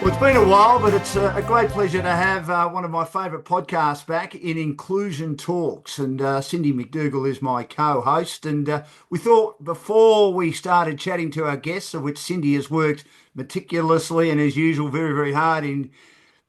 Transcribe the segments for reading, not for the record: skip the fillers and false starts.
Well, it's been a while, but it's a great pleasure to have one of my favourite podcasts back in Inclusion Talks. And Cindy McDougall is my co-host. And we thought before we started chatting to our guests, of which Cindy has worked meticulously and as usual very, very hard in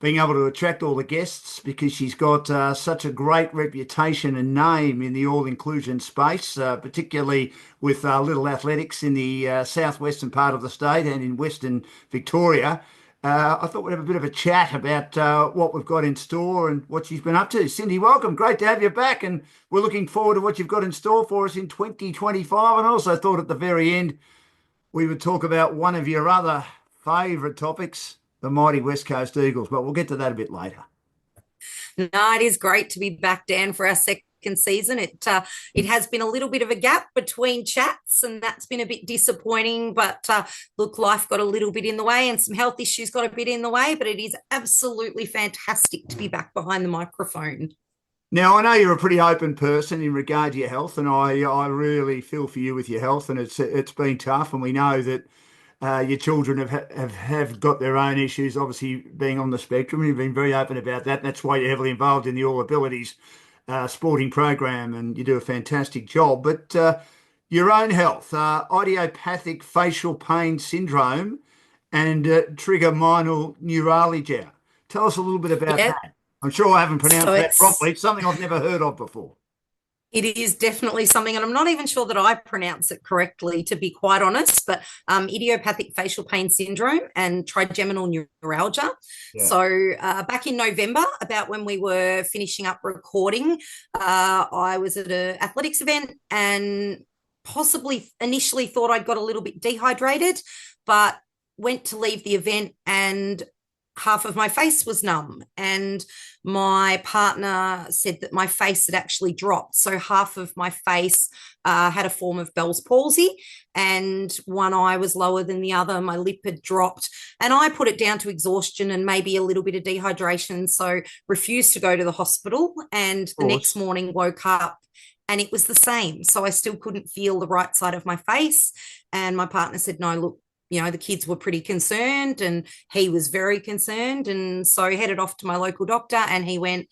being able to attract all the guests because she's got such a great reputation and name in the all inclusion space, particularly with Little Athletics in the southwestern part of the state and in Western Victoria. I thought we'd have a bit of a chat about what we've got in store and what she's been up to. Cindy, welcome. Great to have you back. And we're looking forward to what you've got in store for us in 2025. And I also thought at the very end, we would talk about one of your other favourite topics, the mighty West Coast Eagles. But we'll get to that a bit later. No, it is great to be back, Dan, for our second season. It has been a little bit of a gap between chats, and that's been a bit disappointing. But look, life got a little bit in the way, and some health issues got a bit in the way. But it is absolutely fantastic to be back behind the microphone. Now, I know you're a pretty open person in regard to your health, and I really feel for you with your health, and it's been tough, and we know that your children have got their own issues, obviously being on the spectrum. You've been very open about that. That's why you're heavily involved in the All Abilities sporting program, and you do a fantastic job. But your own health, idiopathic facial pain syndrome, and trigeminal neuralgia. Tell us a little bit about Yeah, that. I'm sure I haven't so pronounced that properly. It's something I've never heard of before. it is definitely something, and I'm not even sure that I pronounce it correctly, to be quite honest, but idiopathic facial pain syndrome and trigeminal neuralgia. Yeah. So back in November, about when we were finishing up recording, I was at an athletics event and possibly initially thought I'd got a little bit dehydrated, but went to leave the event and half of my face was numb, and my partner said that my face had actually dropped. So half of my face had a form of Bell's palsy, and one eye was lower than the other. My lip had dropped, and I put it down to exhaustion and maybe a little bit of dehydration. So refused to go to the hospital, and Of the next course. morning woke up and it was the same. So I still couldn't feel the right side of my face. And my partner said, no, look, the kids were pretty concerned and he was very concerned. And so I headed off to my local doctor and he went,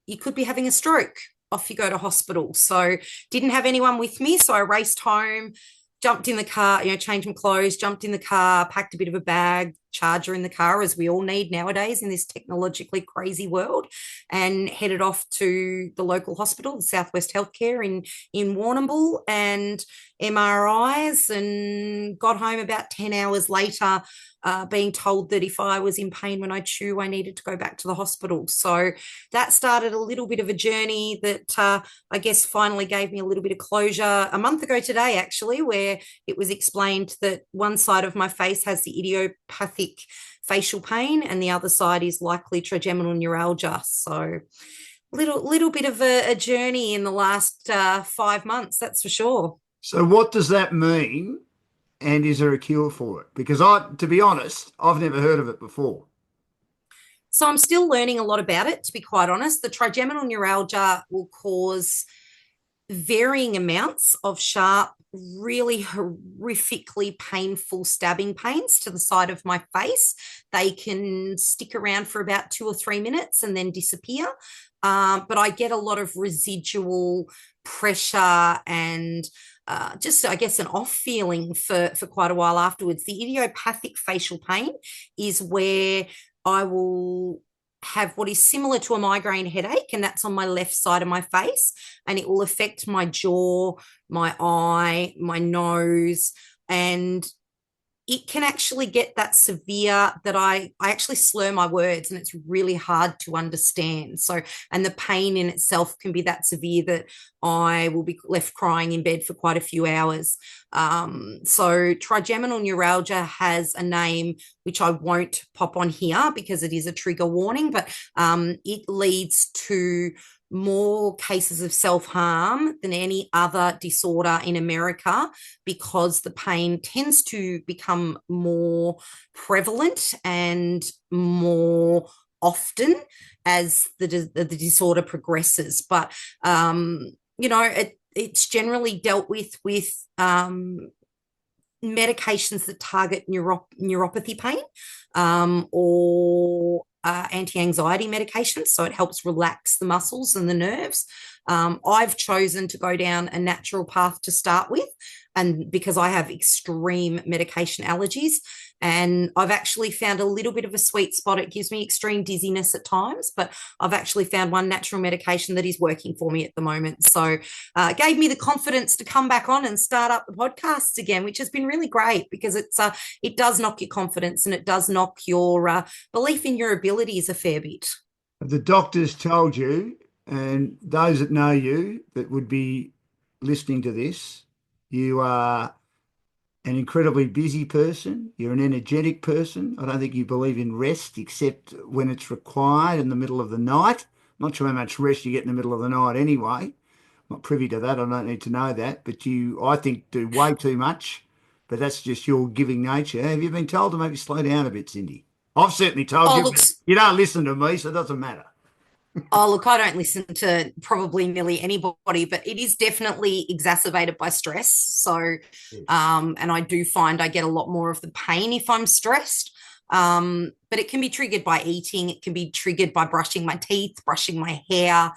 you could be having a stroke. Off you go to hospital. So didn't have anyone with me. So I raced home, jumped in the car, changed my clothes, jumped in the car, packed a bit of a bag, charger in the car, as we all need nowadays in this technologically crazy world, and headed off to the local hospital, the Southwest Healthcare in Warrnambool, and MRIs, and got home about 10 hours later, being told that if I was in pain when I chew, I needed to go back to the hospital. So that started a little bit of a journey that I guess finally gave me a little bit of closure a month ago today, actually, where it was explained that one side of my face has the idiopathic facial pain and the other side is likely trigeminal neuralgia. So little bit of a journey in the last 5 months, that's for sure. So what does that mean? And is there a cure for it? Because to be honest, I've never heard of it before. So I'm still learning a lot about it, to be quite honest. The trigeminal neuralgia will cause varying amounts of sharp, really horrifically painful stabbing pains to the side of my face. They can stick around for about 2 or 3 minutes and then disappear. But I get a lot of residual pressure and just, I guess, an off feeling for quite a while afterwards. The idiopathic facial pain is where I will have what is similar to a migraine headache, and that's on my left side of my face, and it will affect my jaw, my eye, my nose, and it can actually get that severe that I actually slur my words and it's really hard to understand. So, and the pain in itself can be that severe that I will be left crying in bed for quite a few hours. So trigeminal neuralgia has a name which I won't pop on here because it is a trigger warning, but it leads to more cases of self-harm than any other disorder in America because the pain tends to become more prevalent and more often as the disorder progresses. But, it's generally dealt with medications that target neuropathy pain, or anti-anxiety medications. So it helps relax the muscles and the nerves. I've chosen to go down a natural path to start with, and because I have extreme medication allergies, and I've actually found a little bit of a sweet spot. It gives me extreme dizziness at times, but I've actually found one natural medication that is working for me at the moment. So it gave me the confidence to come back on and start up the podcasts again, which has been really great, because it does knock your confidence, and it does knock your belief in your abilities a fair bit. The doctors told you, and those that know you that would be listening to this, you are an incredibly busy person. You're an energetic person. I don't think you believe in rest except when it's required in the middle of the night. Not sure how much rest you get in the middle of the night anyway. I'm not privy to that. I don't need to know that. But you, I think, do way too much. But that's just your giving nature. Have you been told to maybe slow down a bit, Cindy? I've certainly told Oh, you, look, but you don't listen to me, so it doesn't matter. Oh, look, I don't listen to probably nearly anybody, but it is definitely exacerbated by stress. So, Yes. and I do find I get a lot more of the pain if I'm stressed. But it can be triggered by eating, it can be triggered by brushing my teeth, brushing my hair,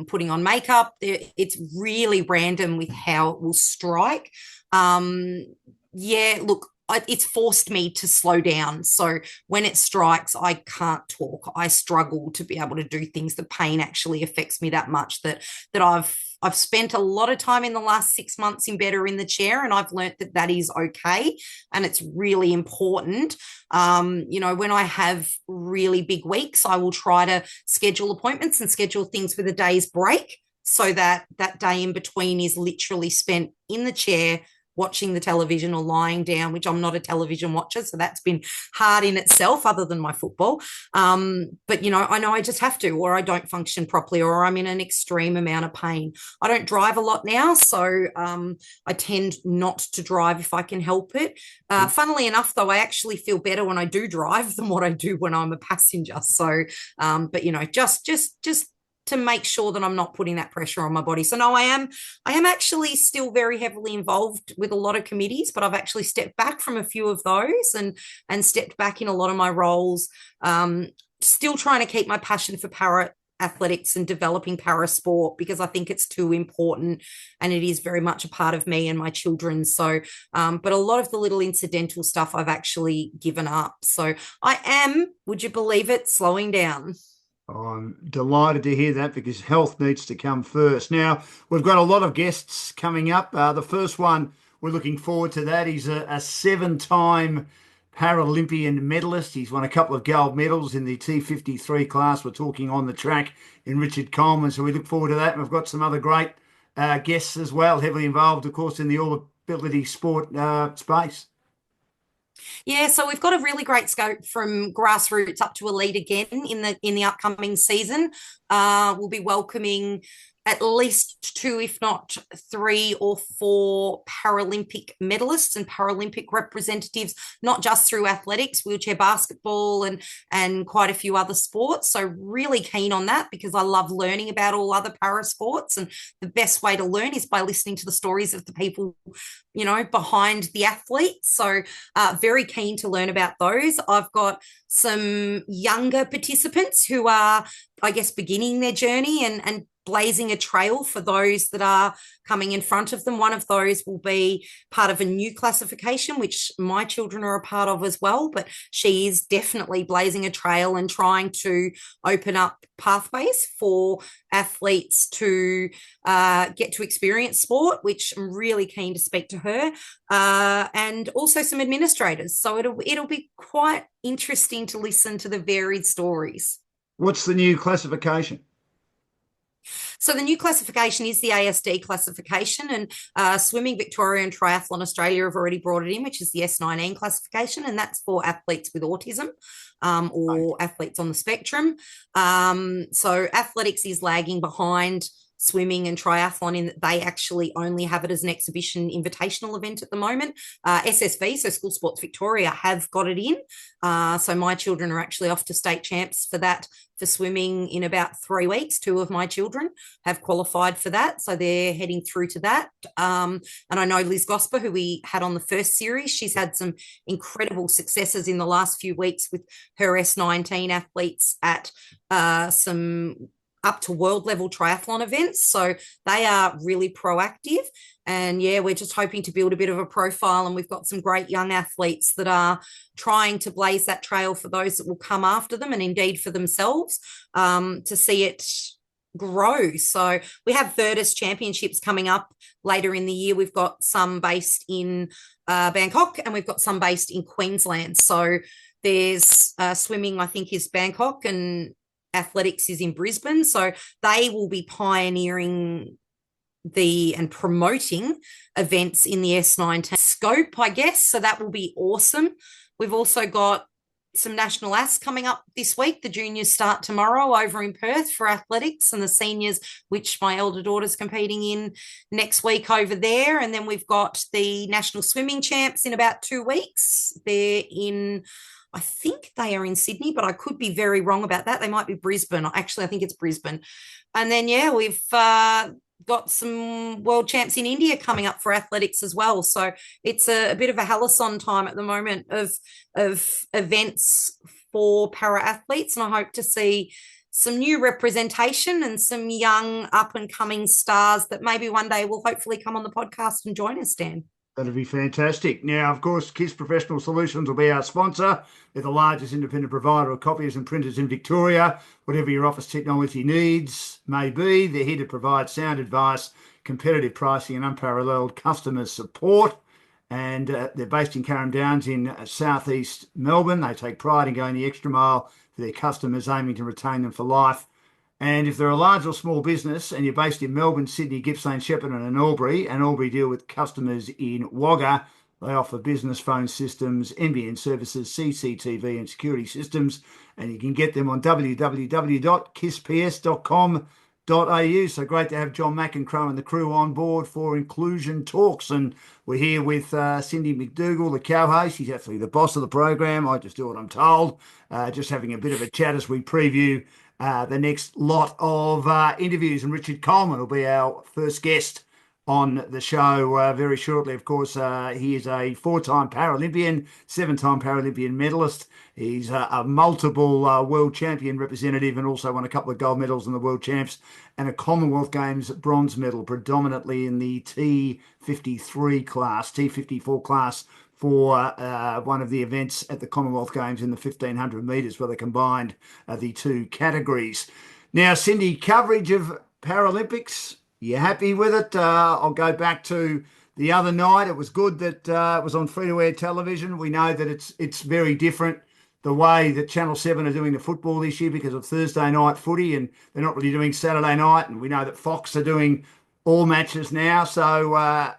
putting on makeup. It's really random with how it will strike. Um, yeah, look, it's forced me to slow down. So when it strikes, I can't talk. I struggle to be able to do things. The pain actually affects me that much that I've spent a lot of time in the last 6 months in bed or in the chair, and I've learnt that that is okay, and it's really important. When I have really big weeks, I will try to schedule appointments and schedule things with a day's break, so that that day in between is literally spent in the chair watching the television or lying down, which I'm not a television watcher, so that's been hard in itself, other than my football. But I know I just have to, or I don't function properly, or I'm in an extreme amount of pain. I don't drive a lot now, so I tend not to drive if I can help it. Funnily enough, though, I actually feel better when I do drive than what I do when I'm a passenger. So, but just to make sure that I'm not putting that pressure on my body. So no, I am actually still very heavily involved with a lot of committees, but I've actually stepped back from a few of those and stepped back in a lot of my roles. Still trying to keep my passion for para athletics and developing para sport, because I think it's too important, and it is very much a part of me and my children. So, but a lot of the little incidental stuff I've actually given up. So I am, would you believe it, slowing down. I'm delighted to hear that, because health needs to come first. Now, we've got a lot of guests coming up. The first one, we're looking forward to that. He's a seven-time Paralympian medalist. He's won a couple of gold medals in the T53 class. We're talking on the track in Richard Coleman. So we look forward to that. And we've got some other great guests as well, heavily involved, of course, in the all ability sport space. Yeah, so we've got a really great scope from grassroots up to elite again in the upcoming season. We'll be welcoming at least two, if not three or four Paralympic medalists and Paralympic representatives, not just through athletics, wheelchair basketball, and quite a few other sports. So really keen on that, because I love learning about all other para sports, and the best way to learn is by listening to the stories of the people behind the athletes. So very keen to learn about those. I've got some younger participants who are, I guess, beginning their journey and blazing a trail for those that are coming in front of them. One of those will be part of a new classification, which my children are a part of as well, but she is definitely blazing a trail and trying to open up pathways for athletes to get to experience sport, which I'm really keen to speak to her, and also some administrators. So it'll be quite interesting to listen to the varied stories. What's the new classification? So the new classification is the ASD classification, and Swimming Victoria and Triathlon Australia have already brought it in, which is the S19 classification, and that's for athletes with autism, or athletes on the spectrum. So athletics is lagging behind swimming and triathlon in that they actually only have it as an exhibition invitational event at the moment. SSV, so School Sports Victoria, have got it in. So my children are actually off to state champs for that, for swimming in about 3 weeks. 2 of my children have qualified for that, so they're heading through to that. And I know Liz Gosper, who we had on the first series, she's had some incredible successes in the last few weeks with her S19 athletes at some up to world level triathlon events. So they are really proactive. And yeah, we're just hoping to build a bit of a profile. And we've got some great young athletes that are trying to blaze that trail for those that will come after them, and indeed for themselves, to see it grow. So we have Virtus Championships coming up later in the year. We've got some based in Bangkok, and we've got some based in Queensland. So there's swimming, I think, is Bangkok, and athletics is in Brisbane. So they will be pioneering and promoting events in the S19 scope, I guess. So that will be awesome. We've also got some national AS coming up this week. The juniors start tomorrow over in Perth for athletics, and the seniors, which my elder daughter's competing in, next week over there. And then we've got the national swimming champs in about 2 weeks. They're in, I think they are in Sydney, but I could be very wrong about that. They might be Brisbane. Actually, I think it's Brisbane. And then, yeah, we've got some world champs in India coming up for athletics as well. So it's a bit of a halcyon time at the moment of events for para athletes. And I hope to see some new representation and some young up and coming stars that maybe one day will hopefully come on the podcast and join us, Dan. That'd be fantastic. Now, of course, KISS Professional Solutions will be our sponsor. They're the largest independent provider of copiers and printers in Victoria. Whatever your office technology needs may be, they're here to provide sound advice, competitive pricing and unparalleled customer support. And they're based in Carrum Downs in southeast Melbourne. They take pride in going the extra mile for their customers, aiming to retain them for life. And if they're a large or small business and you're based in Melbourne, Sydney, Gippsland, Shepparton and Albury deal with customers in Wagga, they offer business phone systems, NBN services, CCTV and security systems, and you can get them on www.kissps.com.au. So great to have John McEncrow and the crew on board for Inclusion Talks. And we're here with Cindy McDougall, the co-host. She's actually the boss of the program. I just do what I'm told. Just having a bit of a chat as we preview the next lot of interviews, and Richard Coleman will be our first guest on the show very shortly. Of course, he is a 4-time Paralympian, 7-time Paralympian medalist. He's a multiple world champion representative, and also won a couple of gold medals in the world champs and a Commonwealth Games bronze medal, predominantly in the T54 class, for one of the events at the Commonwealth Games in the 1500 metres, where they combined the two categories. Now, Cindy, coverage of Paralympics, you happy with it? I'll go back to the other night. It was good that it was on free-to-air television. We know that it's very different, the way that Channel 7 are doing the football this year, because of Thursday night footy, and they're not really doing Saturday night. And we know that Fox are doing all matches now, so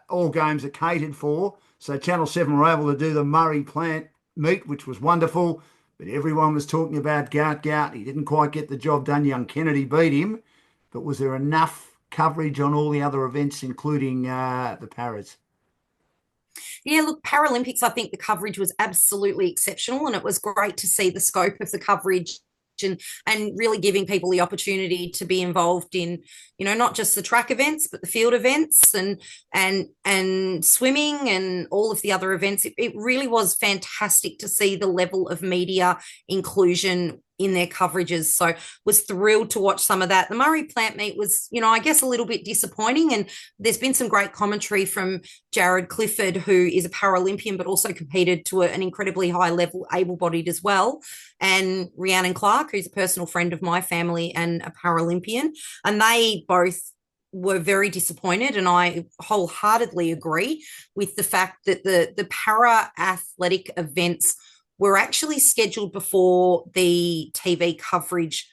all games are catered for. So Channel 7 were able to do the Murray plant meet, which was wonderful. But everyone was talking about Gout. He didn't quite get the job done. Young Kennedy beat him. But was there enough coverage on all the other events, including the Paras? Yeah, look, Paralympics, I think the coverage was absolutely exceptional, and it was great to see the scope of the coverage and really giving people the opportunity to be involved in, not just the track events, but the field events and swimming and all of the other events. It really was fantastic to see the level of media inclusion in their coverages. So was thrilled to watch some of that. The Murray plant meet was, I guess a little bit disappointing. And there's been some great commentary from Jared Clifford, who is a Paralympian, but also competed to an incredibly high level, able-bodied as well. And Rhiannon Clark, who's a personal friend of my family and a Paralympian. And they both were very disappointed, and I wholeheartedly agree with the fact that the para-athletic events were actually scheduled before the TV coverage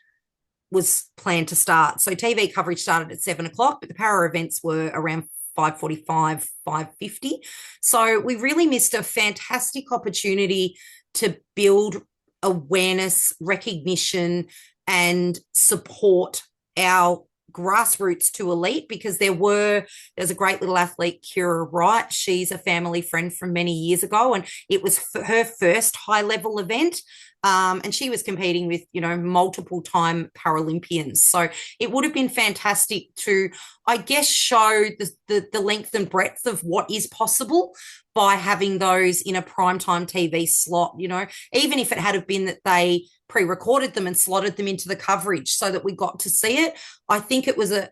was planned to start. So TV coverage started at 7 o'clock, but the para events were around 5:45, 5:50. So we really missed a fantastic opportunity to build awareness, recognition, and support our grassroots to elite, because there's a great little athlete, Kira Wright. She's a family friend from many years ago, and it was her first high level event. And she was competing with, multiple time Paralympians. So it would have been fantastic to, I guess, show the length and breadth of what is possible by having those in a primetime TV slot, even if it had have been that they pre-recorded them and slotted them into the coverage so that we got to see it. I think it was a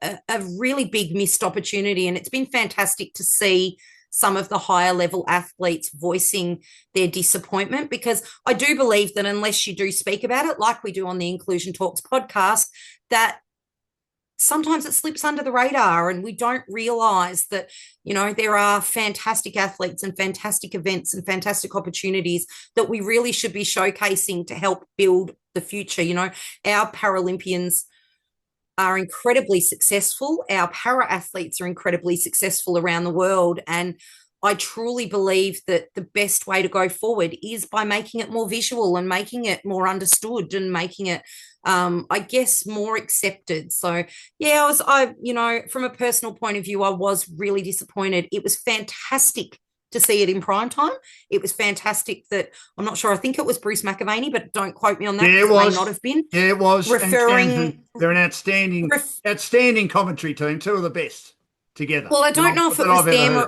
really big missed opportunity, and it's been fantastic to see some of the higher level athletes voicing their disappointment, because I do believe that unless you do speak about it, like we do on the Inclusion Talks podcast, that sometimes it slips under the radar and we don't realize that, there are fantastic athletes and fantastic events and fantastic opportunities that we really should be showcasing to help build the future. Our Paralympians are incredibly successful. Our para athletes are incredibly successful around the world. And I truly believe that the best way to go forward is by making it more visual and making it more understood and making it, I guess, more accepted. So, yeah, from a personal point of view, I was really disappointed. It was fantastic to see it in prime time. It was fantastic that, I'm not sure, I think it was Bruce McAvaney, but don't quote me on that. Yeah, it was. May not have been. Yeah, it was. Referring, they're an outstanding commentary team. Two of the best together. Well, I don't know if it was them, or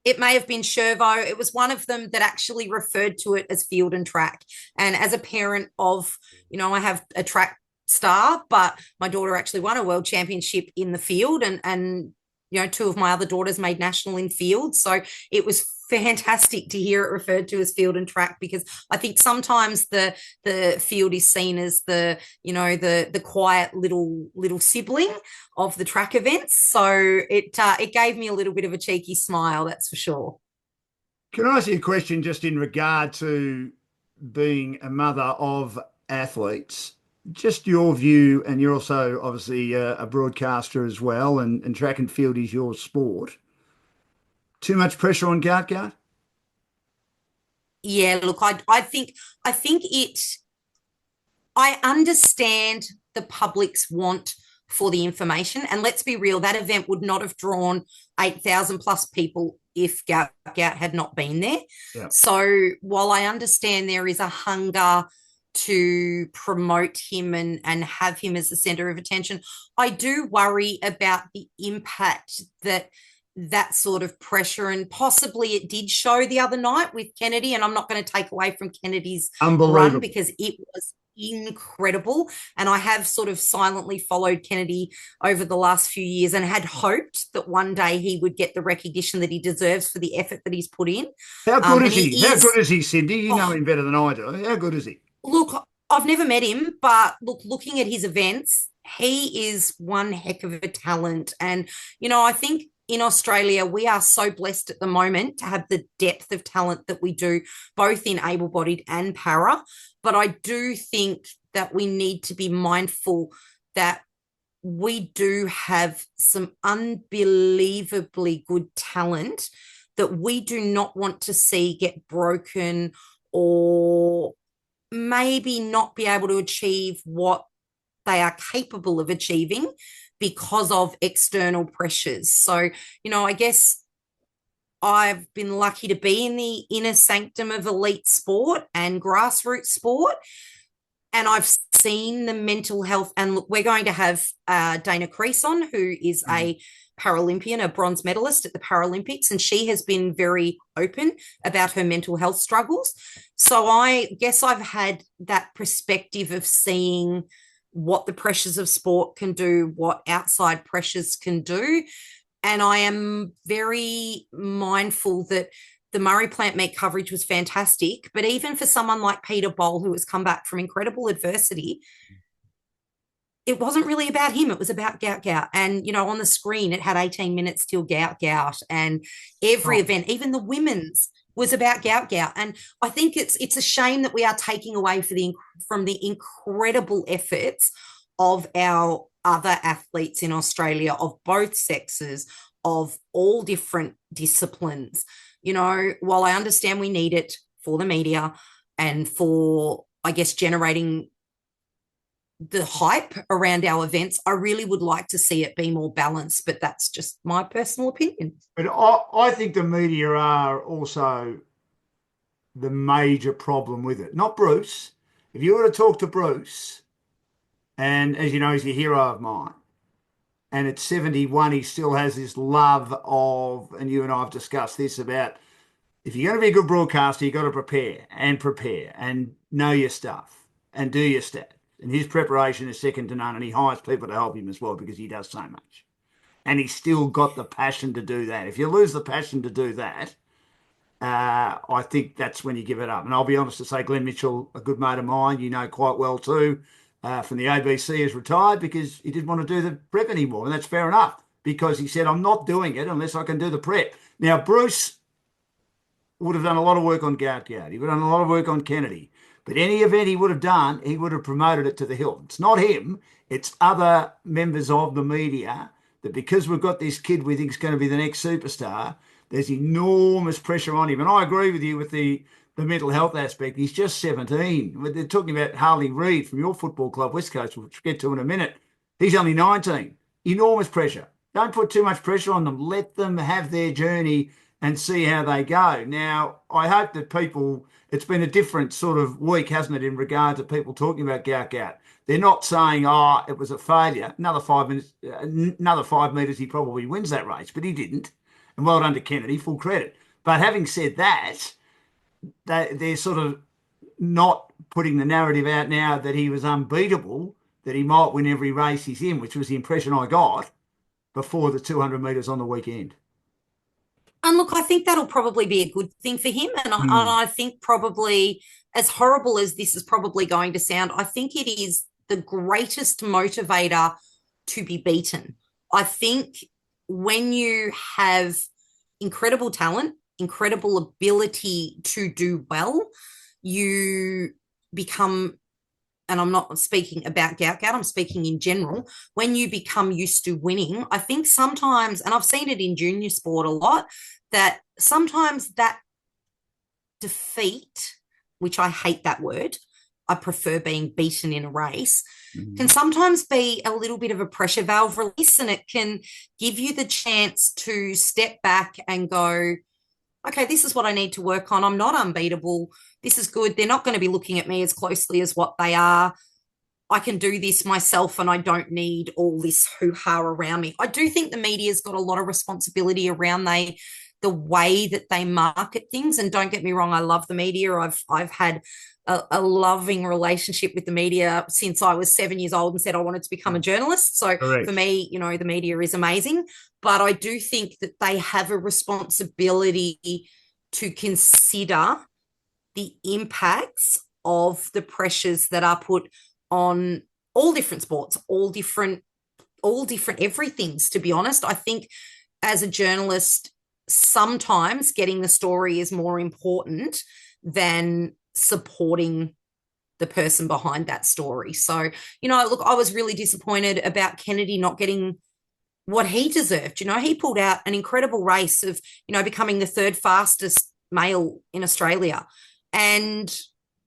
it may have been Shervo. It was one of them that actually referred to it as field and track. And as a parent of, I have a track star, but my daughter actually won a world championship in the field, and two of my other daughters made national in field. So it was fantastic to hear it referred to as field and track, because I think sometimes the field is seen as the quiet little sibling of the track events. So it gave me a little bit of a cheeky smile, that's for sure. Can I ask you a question just in regard to being a mother of athletes? Just your view, and you're also obviously a broadcaster as well, and track and field is your sport. Too much pressure on Gart? Yeah, look, I think I understand the public's want for the information, and let's be real, that event would not have drawn 8,000 plus people if Gart had not been there. Yeah. So while I understand there is a hunger to promote him and have him as the center of attention, I do worry about the impact that sort of pressure, and possibly it did show the other night with Kennedy. And I'm not going to take away from Kennedy's run, because it was incredible. And I have sort of silently followed Kennedy over the last few years and had hoped that one day he would get the recognition that he deserves for the effort that he's put in. How good is he? How good is he, Cindy? You know him better than I do. How good is he? Look, I've never met him, but looking at his events, he is one heck of a talent. And, I think in Australia, we are so blessed at the moment to have the depth of talent that we do, both in able-bodied and para. But I do think that we need to be mindful that we do have some unbelievably good talent that we do not want to see get broken, or maybe not be able to achieve what they are capable of achieving because of external pressures. So, I guess I've been lucky to be in the inner sanctum of elite sport and grassroots sport, and I've seen the mental health. And look, we're going to have Dana Crease on, who is a Paralympian, a bronze medalist at the Paralympics, and she has been very open about her mental health struggles. So I guess I've had that perspective of seeing what the pressures of sport can do, what outside pressures can do. And I am very mindful that the Murray plant meet coverage was fantastic, but even for someone like Peter Boll, who has come back from incredible adversity, it wasn't really about him. It was about Gout. And, on the screen, it had 18 minutes till Gout. And every event, even the women's, was about Gout. And I think it's a shame that we are taking away from the incredible efforts of our other athletes in Australia, of both sexes, of all different disciplines. While I understand we need it for the media and for, I guess, generating the hype around our events. I really would like to see it be more balanced, but that's just my personal opinion. But I think the media are also the major problem with it, not Bruce. If you were to talk to Bruce, and as you know, he's a hero of mine, and at 71, he still has this love of, and you and I have discussed this about, if you're going to be a good broadcaster, you've got to prepare and know your stuff and do your stats. And his preparation is second to none, and he hires people to help him as well because he does so much. And he's still got the passion to do that. If you lose the passion to do that, I think that's when you give it up. And I'll be honest to say, Glenn Mitchell, a good mate of mine, you know quite well too, from the ABC, has retired because he didn't want to do the prep anymore. And that's fair enough, because he said, I'm not doing it unless I can do the prep. Now, Bruce would have done a lot of work on Gout. He would have done a lot of work on Kennedy. But any event he would have done, he would have promoted it to the hill. It's not him. It's other members of the media that, because we've got this kid we think is going to be the next superstar, there's enormous pressure on him. And I agree with you with the mental health aspect. He's just 17. They're talking about Harley Reid from your football club, West Coast, which we'll get to in a minute. He's only 19. Enormous pressure. Don't put too much pressure on them. Let them have their journey and see how they go. Now, I hope that people, it's been a different sort of week, hasn't it, in regard to people talking about Gout. They're not saying, oh, it was a failure. Another 5 minutes, another 5 metres, he probably wins that race, but he didn't. And well done to Kennedy, full credit. But having said that, they're sort of not putting the narrative out now that he was unbeatable, that he might win every race he's in, which was the impression I got before the 200 metres on the weekend. And look, I think that'll probably be a good thing for him. And I think probably, as horrible as this is probably going to sound, I think it is the greatest motivator to be beaten. I think when you have incredible talent, incredible ability to do well, you become, and I'm not speaking about Gout, I'm speaking in general, when you become used to winning, I think sometimes, and I've seen it in junior sport a lot, that sometimes that defeat, which I hate that word, I prefer being beaten in a race, can sometimes be a little bit of a pressure valve release, and it can give you the chance to step back and go, okay, this is what I need to work on. I'm not unbeatable. This is good. They're not going to be looking at me as closely as what they are. I can do this myself, and I don't need all this hoo-ha around me. I do think the media's got a lot of responsibility around the way that they market things. And don't get me wrong, I love the media. I've had a loving relationship with the media since I was 7 years old and said I wanted to become a journalist. So Correct. For me, the media is amazing. But I do think that they have a responsibility to consider the impacts of the pressures that are put on all different sports, all different everythings, to be honest. I think as a journalist, sometimes getting the story is more important than supporting the person behind that story. So, look, I was really disappointed about Kennedy not getting what he deserved. He pulled out an incredible race of, becoming the third fastest male in Australia. And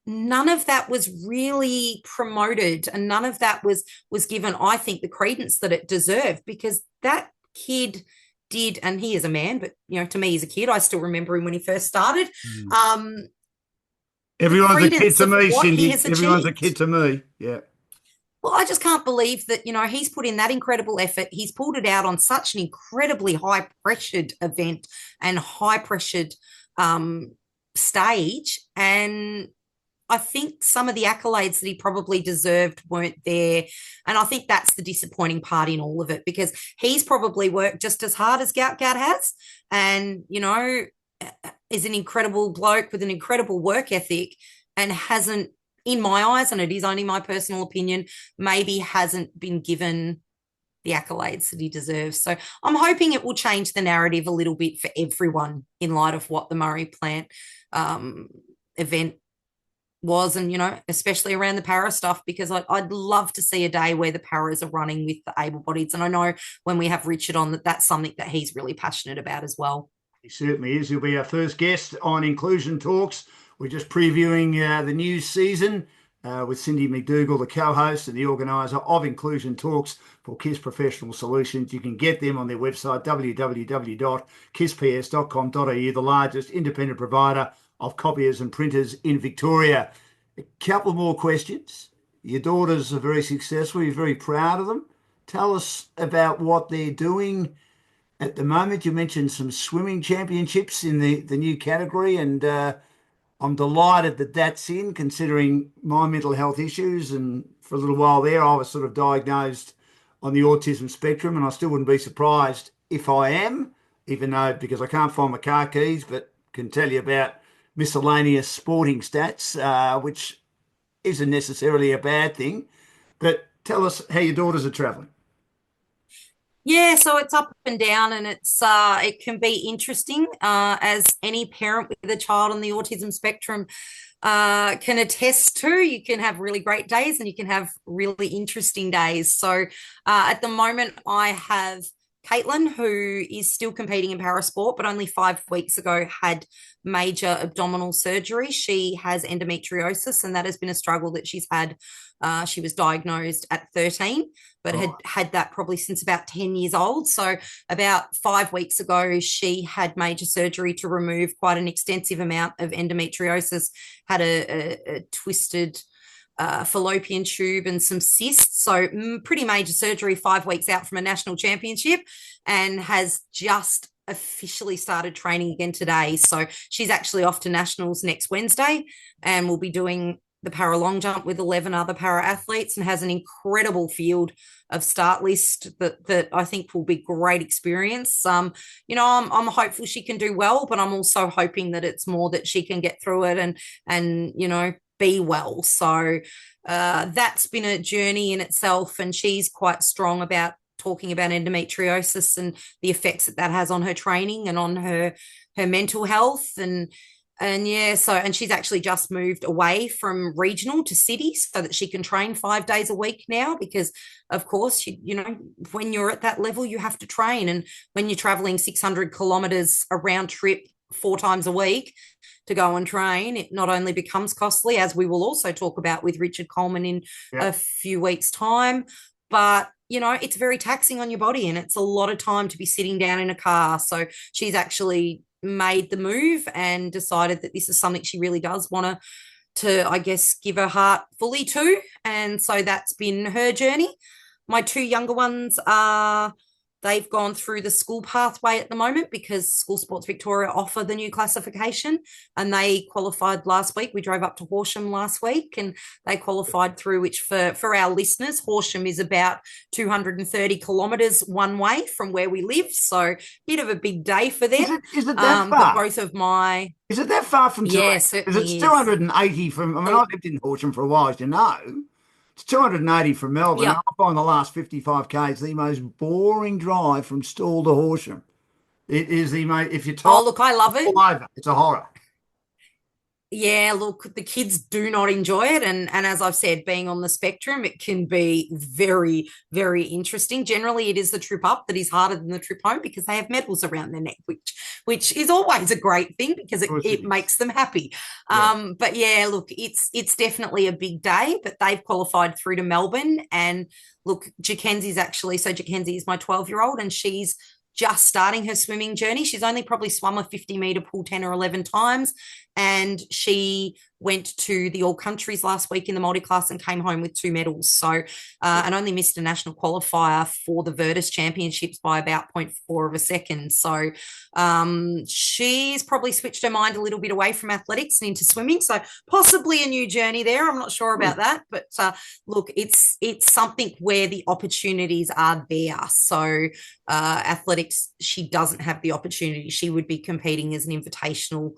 none of that was really promoted, and none of that was given, I think, the credence that it deserved, because that kid did, and he is a man, but to me he's a kid. I still remember him when he first started. Everyone's a kid to me, Cindy. Everyone's a kid to me. Yeah. Well, I just can't believe that, he's put in that incredible effort. He's pulled it out on such an incredibly high-pressured event and high-pressured stage. And I think some of the accolades that he probably deserved weren't there. And I think that's the disappointing part in all of it, because he's probably worked just as hard as Gout has, and, is an incredible bloke with an incredible work ethic, and hasn't, in my eyes, and it is only my personal opinion, maybe hasn't been given the accolades that he deserves. So I'm hoping it will change the narrative a little bit for everyone in light of what the Murray Plant event was, and, especially around the para stuff, because I'd love to see a day where the paras are running with the able-bodieds. And I know when we have Richard on, that's something that he's really passionate about as well. He certainly is. He'll be our first guest on Inclusion Talks. We're just previewing the new season. with Cindy McDougall, the co-host and the organiser of Inclusion Talks for KISS Professional Solutions. You can get them on their website, www.kissps.com.au, the largest independent provider of copiers and printers in Victoria. A couple more questions. Your daughters are very successful. You're very proud of them. Tell us about what they're doing at the moment. You mentioned some swimming championships in the new category, and I'm delighted that that's in, considering my mental health issues. And for a little while there, I was sort of diagnosed on the autism spectrum, and I still wouldn't be surprised if I am, even though, because I can't find my car keys, but can tell you about miscellaneous sporting stats, which isn't necessarily a bad thing. But tell us how your daughters are travelling. Yeah, so it's up and down, and it can be interesting. As any parent with a child on the autism spectrum can attest to, you can have really great days and you can have really interesting days. So at the moment, I have Caitlin, who is still competing in parasport, but only 5 weeks ago had major abdominal surgery. She has endometriosis, and that has been a struggle that she's had. She was diagnosed at 13, but had Oh, had that probably since about 10 years old. So about 5 weeks ago, she had major surgery to remove quite an extensive amount of endometriosis, had a twisted fallopian tube and some cysts. So pretty major surgery 5 weeks out from a national championship, and has just officially started training again today. So she's actually off to nationals next Wednesday, and will be doing the para long jump with 11 other para athletes, and has an incredible field of start list that I think will be great experience. I'm hopeful she can do well, but I'm also hoping that it's more that she can get through it and be well. So that's been a journey in itself, and she's quite strong about talking about endometriosis and the effects that has on her training and on her mental health. And yeah, so, and she's actually just moved away from regional to city so that she can train 5 days a week now, because of course, when you're at that level, you have to train. And when you're traveling 600 kilometers a round trip 4 times a week to go and train, it not only becomes costly, as we will also talk about with Richard Coleman in yeah. a few weeks' time, but it's very taxing on your body, and it's a lot of time to be sitting down in a car. So she's actually made the move and decided that this is something she really does want to I guess, give her heart fully to. And so that's been her journey. My two younger ones they've gone through the school pathway at the moment, because School Sports Victoria offer the new classification, and they qualified last week. We drove up to Horsham last week, and they qualified through, which for our listeners, Horsham is about 230 kilometres one way from where we live. So bit of a big day for them. Is it that But far? both of my, Is it that far from yeah, Toronto? Because it's certainly is. 280 from, I mean, Oh, I lived in Horsham for a while, as you know. It's 280 from Melbourne. yeah. I find the last 55 k's the most boring drive from Stawell to Horsham. It is the most, if you're tired Oh, look, I love it. all over, it's a horror. Yeah, look, the kids do not enjoy it. And as I've said, being on the spectrum, it can be very, very interesting. Generally, it is the trip up that is harder than the trip home, because they have medals around their neck, which is always a great thing, because Of course it it is. makes them happy. Yeah, But yeah, look, it's definitely a big day, but they've qualified through to Melbourne. And look, Jackenzie is my 12-year-old, and she's just starting her swimming journey. She's only probably swum a 50-meter pool 10 or 11 times, and she went to the All Countries last week in the multi-class and came home with 2 medals. So, and only missed a national qualifier for the Virtus Championships by about 0.4 of a second. So, she's probably switched her mind a little bit away from athletics and into swimming. So, possibly a new journey there. I'm not sure about that, but look, it's something where the opportunities are there. So, athletics, she doesn't have the opportunity. She would be competing as an invitational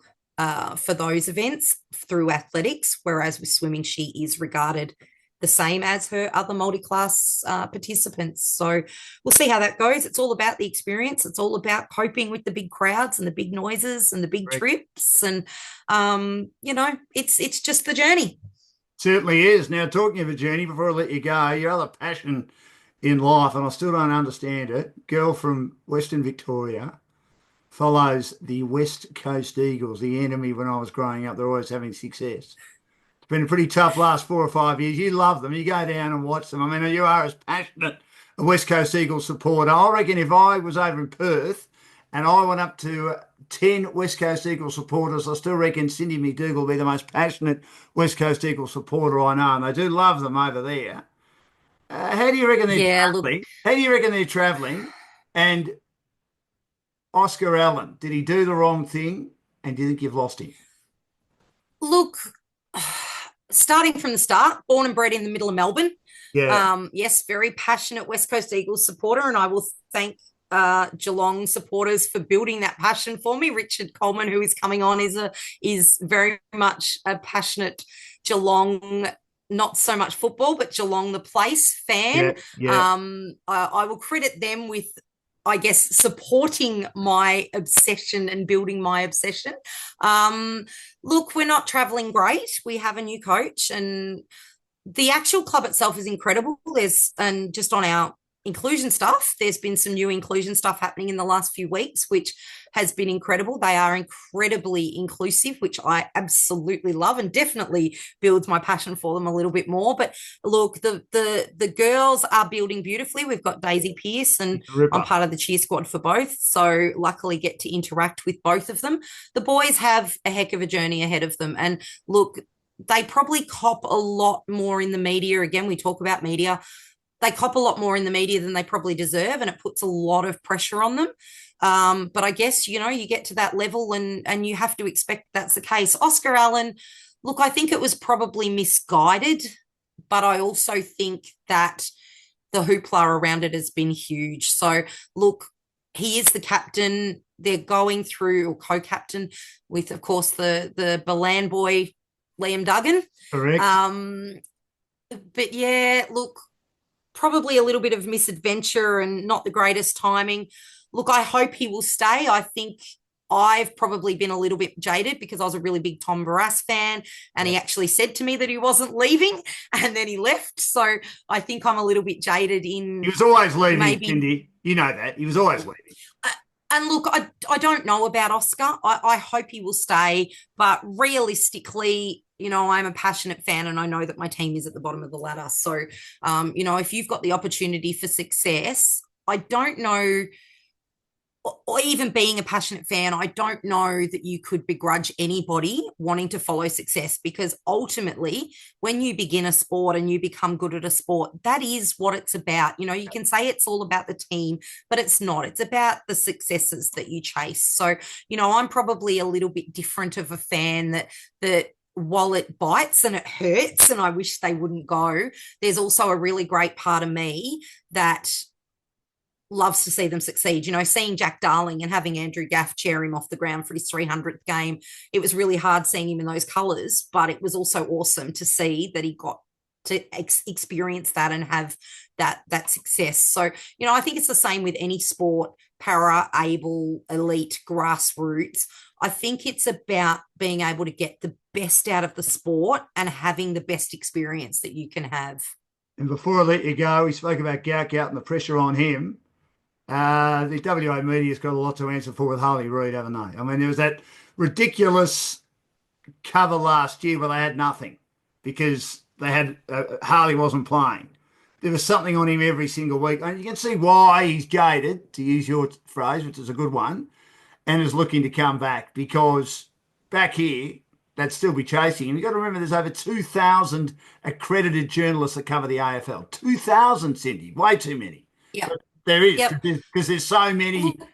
for those events through athletics, whereas with swimming, she is regarded the same as her other multi-class participants. So we'll see how that goes. It's all about the experience. It's all about coping with the big crowds and the big noises and the big great. trips. And it's just the journey. Certainly is. Now, talking of a journey, before I let you go, your other passion in life, and I still don't understand it, girl from Western Victoria, follows the West Coast Eagles, the enemy when I was growing up. They're always having success. It's been a pretty tough last 4 or 5 years. You love them. You go down and watch them. I mean, you are as passionate a West Coast Eagles supporter. I reckon if I was over in Perth and I went up to 10 West Coast Eagles supporters, I still reckon Cindy McDougall will be the most passionate West Coast Eagles supporter I know. And they do love them over there. How do you reckon they're Yeah, look, travelling? How do you reckon they're travelling? And Oscar Allen, did he do the wrong thing? And do you think you've lost him? look, starting from the start, born and bred in the middle of Melbourne. Yeah, Yes, very passionate West Coast Eagles supporter, and I will thank Geelong supporters for building that passion for me. Richard Coleman, who is coming on, is very much a passionate Geelong, not so much football, but Geelong the place yeah, fan. yeah. I will credit them with, I guess, supporting my obsession and building my obsession. Look, we're not traveling great. We have a new coach, and the actual club itself is incredible. And just on our inclusion stuff, there's been some new inclusion stuff happening in the last few weeks, which has been incredible. They are incredibly inclusive, which I absolutely love, and definitely builds my passion for them a little bit more. But look, the girls are building beautifully. We've got Daisy Pearce, and I'm Ripper. part of the cheer squad for both, so luckily get to interact with both of them. The boys have a heck of a journey ahead of them, and look, they probably cop a lot more in the media. Again, we talk about media. They cop a lot more in the media than they probably deserve, and it puts a lot of pressure on them. But I guess, you get to that level, and you have to expect that's the case. Oscar Allen, look, I think it was probably misguided, but I also think that the hoopla around it has been huge. So, look, he is the captain. They're going through, or co-captain, with, of course, the Balan boy, Liam Duggan. Correct. Um, but yeah, look, probably a little bit of misadventure and not the greatest timing. Look, I hope he will stay. I think I've probably been a little bit jaded because I was a really big Tom Barras fan, and Yeah. he actually said to me that he wasn't leaving, and then he left. So I think I'm a little bit jaded He in was always leaving, maybe. Cindy. You know that. He was always leaving. And look, I don't know about Oscar. I hope he will stay, but realistically, I'm a passionate fan, and I know that my team is at the bottom of the ladder. So, if you've got the opportunity for success, I don't know, or even being a passionate fan, I don't know that you could begrudge anybody wanting to follow success, because ultimately, when you begin a sport and you become good at a sport, that is what it's about. You can say it's all about the team, but it's not. It's about the successes that you chase. So, I'm probably a little bit different of a fan that while it bites and it hurts and I wish they wouldn't go, there's also a really great part of me that loves to see them succeed. Seeing Jack Darling and having Andrew Gaff cheer him off the ground for his 300th game, it was really hard seeing him in those colours, but it was also awesome to see that he got to experience that and have that success. So, I think it's the same with any sport, para, able, elite, grassroots. I think it's about being able to get the best out of the sport and having the best experience that you can have. And before I let you go, we spoke about Gauk and the pressure on him. The WA media's got a lot to answer for with Harley Reid, haven't they? I mean, there was that ridiculous cover last year where they had nothing because they had Harley wasn't playing. There was something on him every single week, and you can see why he's jaded, to use your phrase, which is a good one, and is looking to come back, because back here they'd still be chasing him. You've got to remember there's over 2,000 accredited journalists that cover the AFL. 2,000, Cindy, way too many. Yep. There is, Yep. because there's so many Look,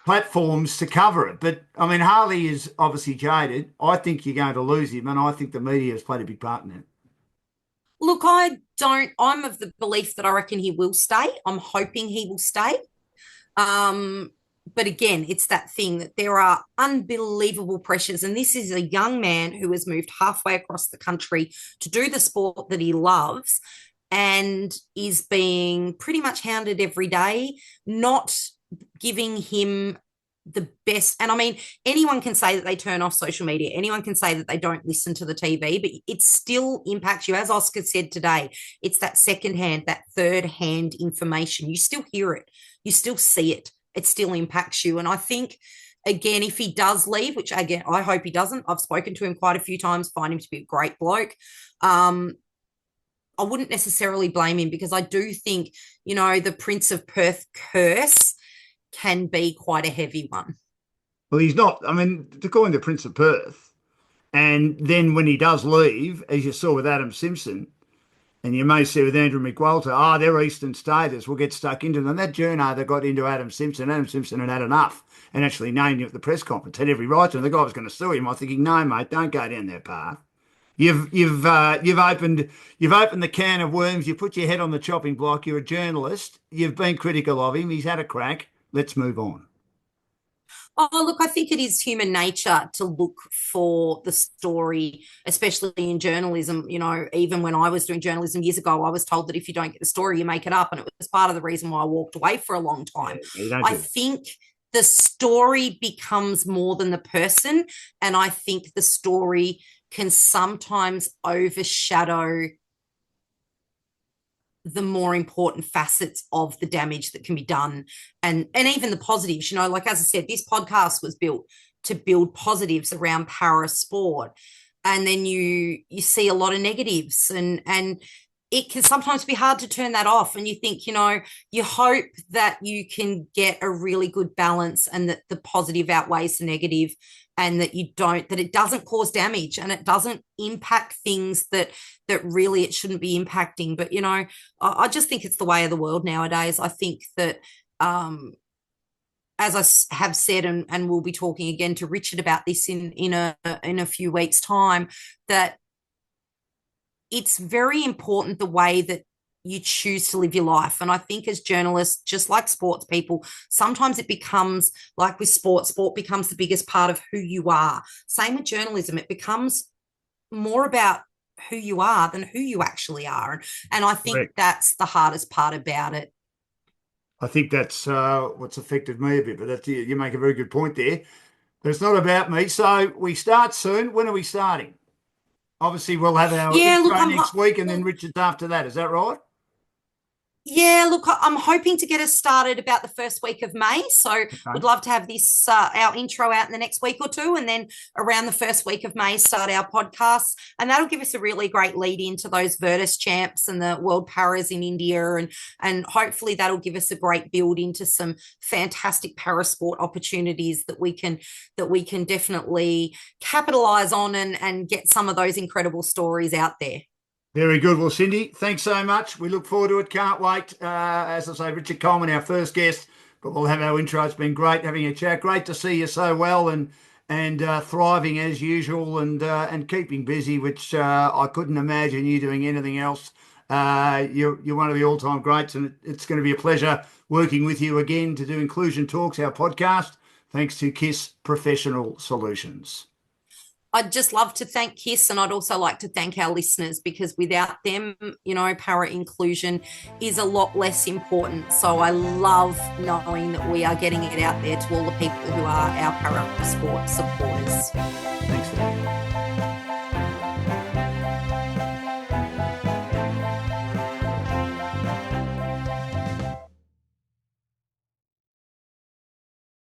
platforms to cover it. But I mean, Harley is obviously jaded. I think you're going to lose him, and I think the media has played a big part in it. Look, I'm of the belief that I reckon he will stay. I'm hoping he will stay. But again, it's that thing that there are unbelievable pressures. And this is a young man who has moved halfway across the country to do the sport that he loves and is being pretty much hounded every day, not giving him the best. And I mean, anyone can say that they turn off social media. Anyone can say that they don't listen to the TV, but it still impacts you. As Oscar said today, it's that secondhand, that third hand information. You still hear it. You still see it. It still impacts you. And I think again, if he does leave, which again, I hope he doesn't, I've spoken to him quite a few times, find him to be a great bloke. I wouldn't necessarily blame him because I do think, the Prince of Perth curse can be quite a heavy one. Well, he's not. I mean, to call him the Prince of Perth, and then when he does leave, as you saw with Adam Simpson, and you may see with Andrew McWalter, they're Eastern Staters. We'll get stuck into them. That journo that got into Adam Simpson had enough and actually named him at the press conference, had every right to. And the guy was going to sue him. I was thinking, no, mate, don't go down that path. You've opened the can of worms. You put your head on the chopping block. You're a journalist. You've been critical of him. He's had a crack. Let's move on. Oh, look, I think it is human nature to look for the story, especially in journalism. Even when I was doing journalism years ago, I was told that if you don't get the story, you make it up. And it was part of the reason why I walked away for a long time. Yeah, I think the story becomes more than the person. And I think the story can sometimes overshadow the more important facets of the damage that can be done, and even the positives. Like, as I said, this podcast was built to build positives around para sport, and then you see a lot of negatives, and it can sometimes be hard to turn that off. And you think, you hope that you can get a really good balance and that the positive outweighs the negative, and that it doesn't cause damage and it doesn't impact things that really it shouldn't be impacting. But, I just think it's the way of the world nowadays. I think that, as I have said, and we'll be talking again to Richard about this in a few weeks' time, that it's very important the way that you choose to live your life. And I think as journalists, just like sports people, sometimes it becomes like with sport becomes the biggest part of who you are. Same with journalism. It becomes more about who you are than who you actually are. And I think Correct. That's the hardest part about it. I think that's what's affected me a bit, but you make a very good point there. But it's not about me. So we start soon. When are we starting? Obviously, we'll have our intro next week, and then Richard's after that. Is that right? Yeah, look, I'm hoping to get us started about the first week of May. So we'd love to have this, our intro out in the next week or two. And then around the first week of May, start our podcast. And that'll give us a really great lead into those Virtus champs and the World Paras in India. And hopefully that'll give us a great build into some fantastic parasport opportunities that we can definitely capitalize on and get some of those incredible stories out there. Very good. Well, Cindy, thanks so much. We look forward to it. Can't wait. As I say, Richard Coleman, our first guest, but we'll have our intro. It's been great having a chat. Great to see you so well and thriving as usual and keeping busy, which I couldn't imagine you doing anything else. You're one of the all-time greats, and it's going to be a pleasure working with you again to do Inclusion Talks, our podcast, thanks to KISS Professional Solutions. I'd just love to thank KISS, and I'd also like to thank our listeners, because without them, para inclusion is a lot less important. So I love knowing that we are getting it out there to all the people who are our para sport supporters.